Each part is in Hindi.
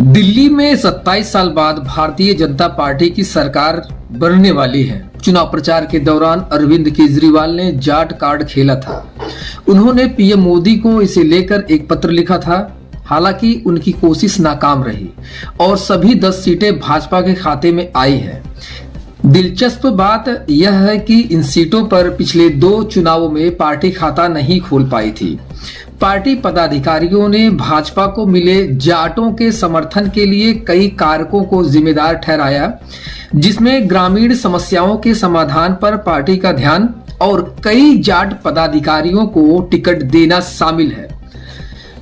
दिल्ली में 27 साल बाद भारतीय जनता पार्टी की सरकार बनने वाली है। चुनाव प्रचार के दौरान अरविंद केजरीवाल ने जाट कार्ड खेला था। उन्होंने पीएम मोदी को इसे लेकर एक पत्र लिखा था। हालांकि उनकी कोशिश नाकाम रही और सभी 10 सीटें भाजपा के खाते में आई है। दिलचस्प बात यह है कि इन सीटों पर पिछले 2 चुनावों में पार्टी खाता नहीं खोल पाई थी। पार्टी पदाधिकारियों ने भाजपा को मिले जाटों के समर्थन के लिए कई कारकों को जिम्मेदार ठहराया, जिसमें ग्रामीण समस्याओं के समाधान पर पार्टी का ध्यान और कई जाट पदाधिकारियों को टिकट देना शामिल है।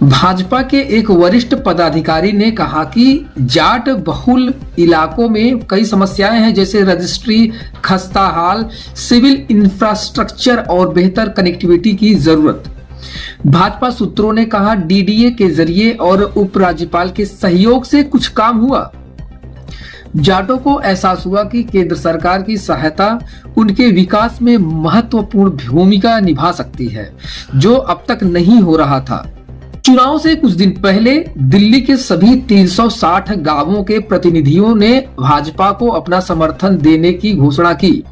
भाजपा के एक वरिष्ठ पदाधिकारी ने कहा कि जाट बहुल इलाकों में कई समस्याएं हैं, जैसे रजिस्ट्री, खस्ता हाल, सिविल इंफ्रास्ट्रक्चर और बेहतर कनेक्टिविटी की जरूरत। भाजपा सूत्रों ने कहा, डीडीए के जरिए और उपराज्यपाल के सहयोग से कुछ काम हुआ। जाटों को एहसास हुआ कि केंद्र सरकार की सहायता उनके विकास में महत्वपूर्ण भूमिका निभा सकती है, जो अब तक नहीं हो रहा था। चुनाव से कुछ दिन पहले दिल्ली के सभी 360 गांवों के प्रतिनिधियों ने भाजपा को अपना समर्थन देने की घोषणा की।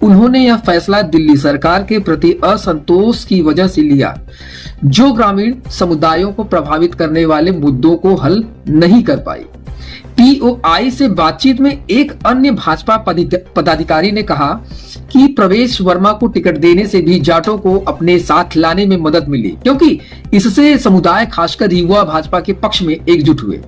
उन्होंने यह फैसला दिल्ली सरकार के प्रति असंतोष की वजह से लिया, जो ग्रामीण समुदायों को प्रभावित करने वाले मुद्दों को हल नहीं कर पाई। पीओआई से बातचीत में एक अन्य भाजपा पदाधिकारी ने कहा कि प्रवेश वर्मा को टिकट देने से भी जाटों को अपने साथ लाने में मदद मिली, क्योंकि इससे समुदाय खासकर युवा भाजपा के पक्ष में एकजुट हुए।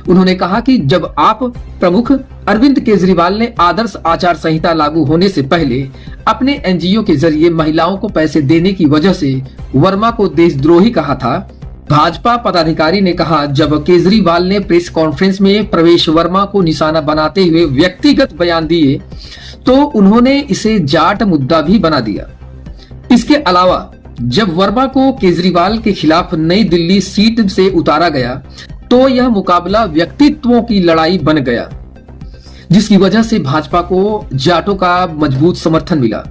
उन्होंने कहा कि जब आप प्रमुख अरविंद केजरीवाल ने आदर्श आचार संहिता लागू होने से पहले अपने एनजीओ के जरिए महिलाओं को पैसे देने की वजह से वर्मा को देशद्रोही कहा था। भाजपा पदाधिकारी ने कहा, जब केजरीवाल ने प्रेस कॉन्फ्रेंस में प्रवेश वर्मा को निशाना बनाते हुए व्यक्तिगत बयान दिए तो उन्होंने इसे जाट मुद्दा भी बना दिया। इसके अलावा जब वर्मा को केजरीवाल के खिलाफ नई दिल्ली सीट से उतारा गया तो यह मुकाबला व्यक्तित्वों की लड़ाई बन गया, जिसकी वजह से भाजपा को जाटों का मजबूत समर्थन मिला।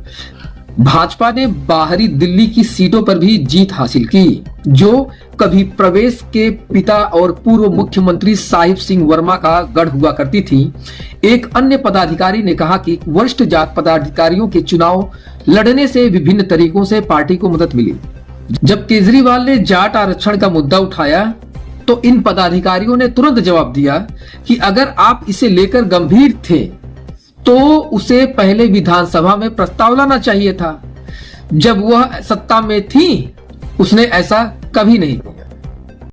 भाजपा ने बाहरी दिल्ली की सीटों पर भी जीत हासिल की, जो कभी प्रवेश के पिता और पूर्व मुख्यमंत्री साहिब सिंह वर्मा का गढ़ हुआ करती थी। एक अन्य पदाधिकारी ने कहा कि वरिष्ठ जाट पदाधिकारियों के चुनाव लड़ने से विभिन्न तरीकों से पार्टी को मदद मिली। जब केजरीवाल ने जाट आरक्षण का मुद्दा उठाया तो इन पदाधिकारियों ने तुरंत जवाब दिया कि अगर आप इसे लेकर गंभीर थे तो उसे पहले विधानसभा में प्रस्ताव लाना चाहिए था। जब वह सत्ता में थी उसने ऐसा कभी नहीं किया।